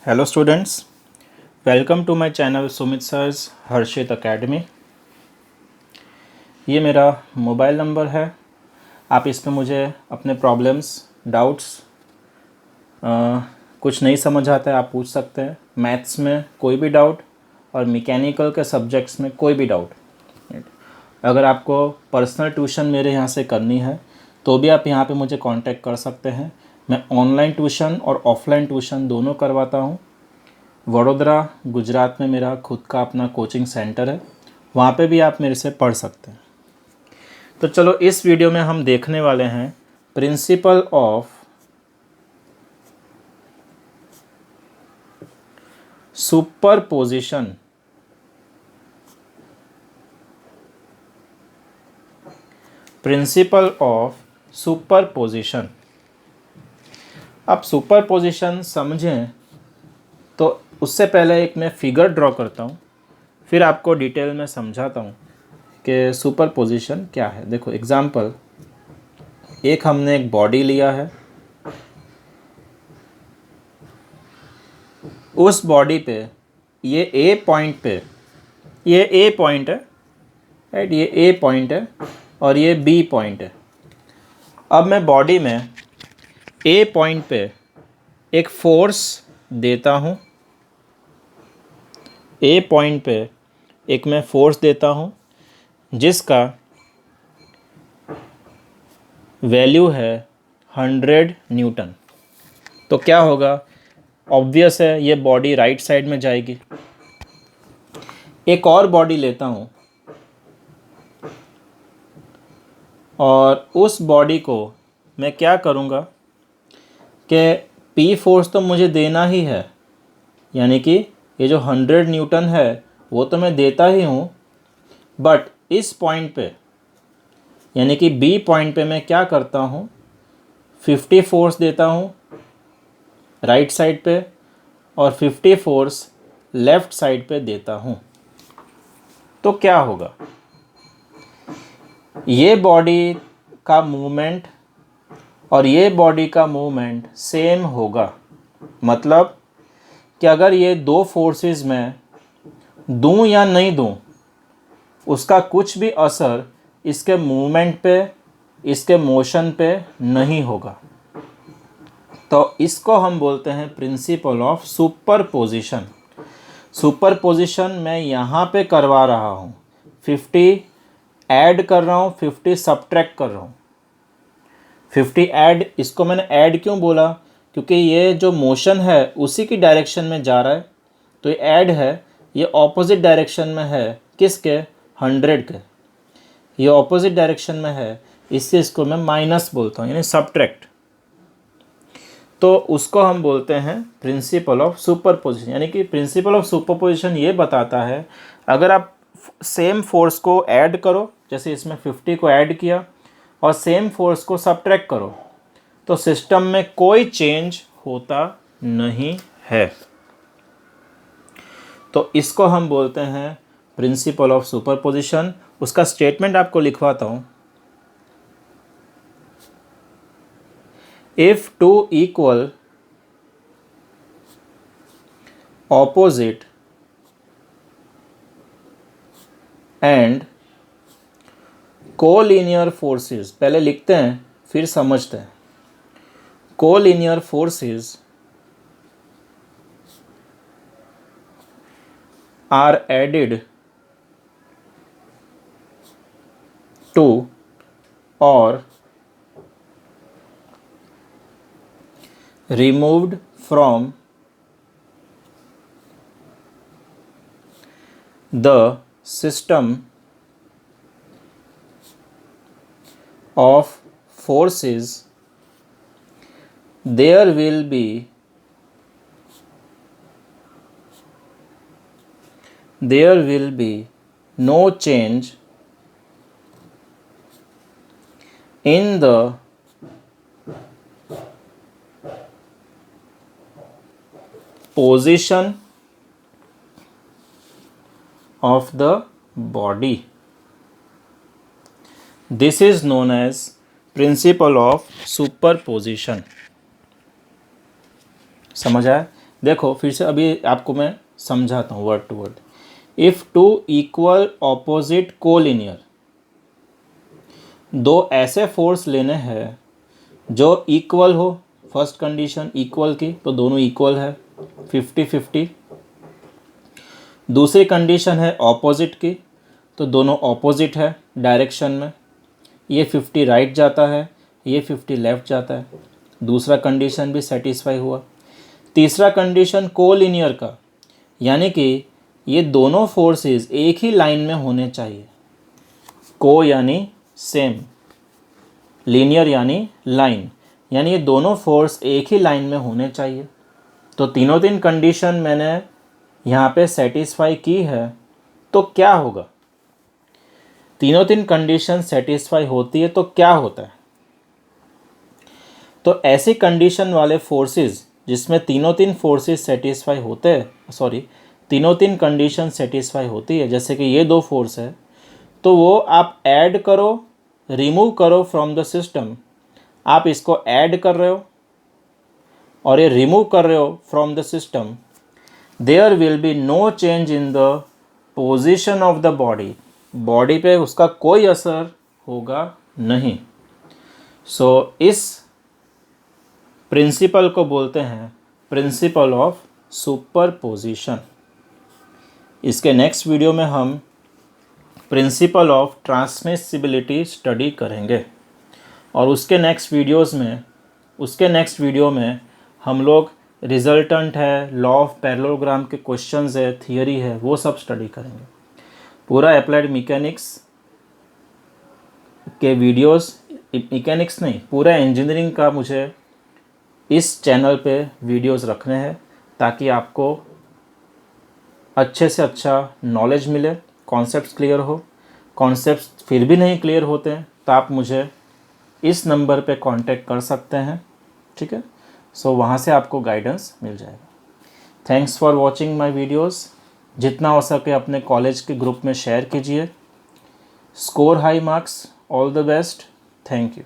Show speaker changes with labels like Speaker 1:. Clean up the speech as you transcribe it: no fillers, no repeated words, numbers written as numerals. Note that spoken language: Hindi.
Speaker 1: Hello students, welcome to my channel Sumit sir's Harshit academy. ये मेरा मोबाइल नंबर है। आप इस पे मुझे अपने प्रॉब्लम्स, डाउट्स, कुछ नहीं समझ आता है आप पूछ सकते हैं। मैथ्स में कोई भी डाउट और मैकेनिकल के सब्जेक्ट्स में कोई भी डाउट। अगर आपको पर्सनल ट्यूशन मेरे यहाँ से करनी है तो भी आप यहाँ पे मुझे कांटेक्ट कर सकते हैं। मैं ऑनलाइन ट्यूशन और ऑफलाइन ट्यूशन दोनों करवाता हूँ। वडोदरा गुजरात में मेरा खुद का अपना कोचिंग सेंटर है, वहाँ पे भी आप मेरे से पढ़ सकते हैं। तो चलो इस वीडियो में हम देखने वाले हैं principle of superposition. Principle of superposition. आप सुपरपोजिशन समझें तो उससे पहले एक मैं फिगर ड्रॉ करता हूँ, फिर आपको डिटेल में समझाता हूँ कि सुपरपोजिशन क्या है। देखो एग्जाम्पल, एक हमने एक बॉडी लिया है, उस बॉडी पे ये ए पॉइंट पे, ये ए पॉइंट है राइट, ये ए पॉइंट है और ये बी पॉइंट है। अब मैं बॉडी में ए पॉइंट पे एक फोर्स देता हूँ, ए पॉइंट पे एक मैं फोर्स देता हूँ जिसका वैल्यू है 100 न्यूटन। तो क्या होगा, ऑब्वियस है ये बॉडी राइट साइड में जाएगी। एक और बॉडी लेता हूँ और उस बॉडी को मैं क्या करूँगा कि पी फोर्स तो मुझे देना ही है, यानी कि ये जो 100 न्यूटन है वो तो मैं देता ही हूँ, बट इस पॉइंट पे यानी कि बी पॉइंट पे मैं क्या करता हूँ, 50 फोर्स देता हूँ राइट साइड पे और 50 फोर्स लेफ़्ट साइड पे देता हूँ। तो क्या होगा, ये बॉडी का मूवमेंट और ये बॉडी का मूवमेंट सेम होगा। मतलब कि अगर ये दो फोर्सेस में दूं या नहीं दूं, उसका कुछ भी असर इसके मूवमेंट पे, इसके मोशन पे नहीं होगा। तो इसको हम बोलते हैं प्रिंसिपल ऑफ सुपरपोजिशन। सुपरपोजिशन मैं यहाँ पे करवा रहा हूँ, 50 ऐड कर रहा हूँ, 50 सब्ट्रैक्ट कर रहा हूँ। 50 ऐड, इसको मैंने ऐड क्यों बोला, क्योंकि ये जो मोशन है उसी की डायरेक्शन में जा रहा है, तो ये ऐड है। ये ऑपोजिट डायरेक्शन में है, किसके, 100 के। ये ऑपोजिट डायरेक्शन में है, इससे इसको मैं माइनस बोलता हूँ, यानी सब्ट्रैक्ट। तो उसको हम बोलते हैं प्रिंसिपल ऑफ सुपरपोजिशन। यानी कि प्रिंसिपल ऑफ सुपरपोजिशन ये बताता है, अगर आप सेम फोर्स को ऐड करो, जैसे इसमें 50 को ऐड किया और सेम फोर्स को सब्ट्रैक्ट करो, तो सिस्टम में कोई चेंज होता नहीं है। तो इसको हम बोलते हैं प्रिंसिपल ऑफ सुपरपोजिशन। उसका स्टेटमेंट आपको लिखवाता हूँ। If two equal opposite and collinear forces, पहले लिखते हैं फिर समझते हैं। Collinear forces are added to or removed from the system of forces, there will be no change in the position of the body. This is known as principle of superposition. समझ आया? देखो फिर से अभी आपको मैं समझाता हूँ word to word. If two equal opposite collinear, दो ऐसे फोर्स लेने हैं जो इक्वल हो, फर्स्ट कंडीशन इक्वल की तो दोनों इक्वल है 50-50। दूसरी कंडीशन है ऑपोजिट की तो दोनों ऑपोजिट है डायरेक्शन में, ये 50 राइट जाता है, ये 50 लेफ़्ट जाता है। दूसरा कंडीशन भी सेटिस्फाई हुआ। तीसरा कंडीशन कोलिनियर का, यानी कि ये दोनों फोर्सेस एक ही लाइन में होने चाहिए। को यानी सेम, लीनियर यानी लाइन, यानी ये दोनों फोर्स एक ही लाइन में होने चाहिए। तो तीनों तीन कंडीशन मैंने यहाँ पे सेटिस्फाई की है, तो क्या होगा? तीनों तीन कंडीशन सेटिस्फाई होती है तो क्या होता है? तो ऐसी कंडीशन वाले फोर्सेस जिसमें तीनों तीन फोर्सेस सेटिस्फाई होते हैं, तीनों तीन कंडीशन सेटिस्फाई होती है, जैसे कि ये दो फोर्स है, तो वो आप ऐड करो, रिमूव करो फ्रॉम द सिस्टम। आप इसको ऐड कर रहे हो और ये रिमूव कर रहे हो from the system, there will be no change in the position of the body. Body पे उसका कोई असर होगा नहीं। सो इस प्रिंसिपल को बोलते हैं प्रिंसिपल ऑफ सुपरपोजिशन। इसके नेक्स्ट वीडियो में हम प्रिंसिपल ऑफ ट्रांसमिसिबिलिटी स्टडी करेंगे और उसके नेक्स्ट वीडियो में हम लोग रिजल्टेंट है, लॉ ऑफ पैरेललोग्राम के क्वेश्चंस है, थियरी है, वो सब स्टडी करेंगे। पूरा अप्लाइड मैकेनिक्स के वीडियोस, मैकेनिक्स नहीं, पूरा इंजीनियरिंग का मुझे इस चैनल पे वीडियोस रखने हैं ताकि आपको अच्छे से अच्छा नॉलेज मिले, कॉन्सेप्ट्स क्लियर हो। कॉन्सेप्ट्स फिर भी नहीं क्लियर होते हैं तो आप मुझे इस नंबर पे कांटेक्ट कर सकते हैं, ठीक है। सो वहाँ से आपको गाइडेंस मिल जाएगा। Thanks for watching my videos. जितना हो सके अपने कॉलेज के ग्रुप में शेयर कीजिए। Score high marks, all the best, thank you.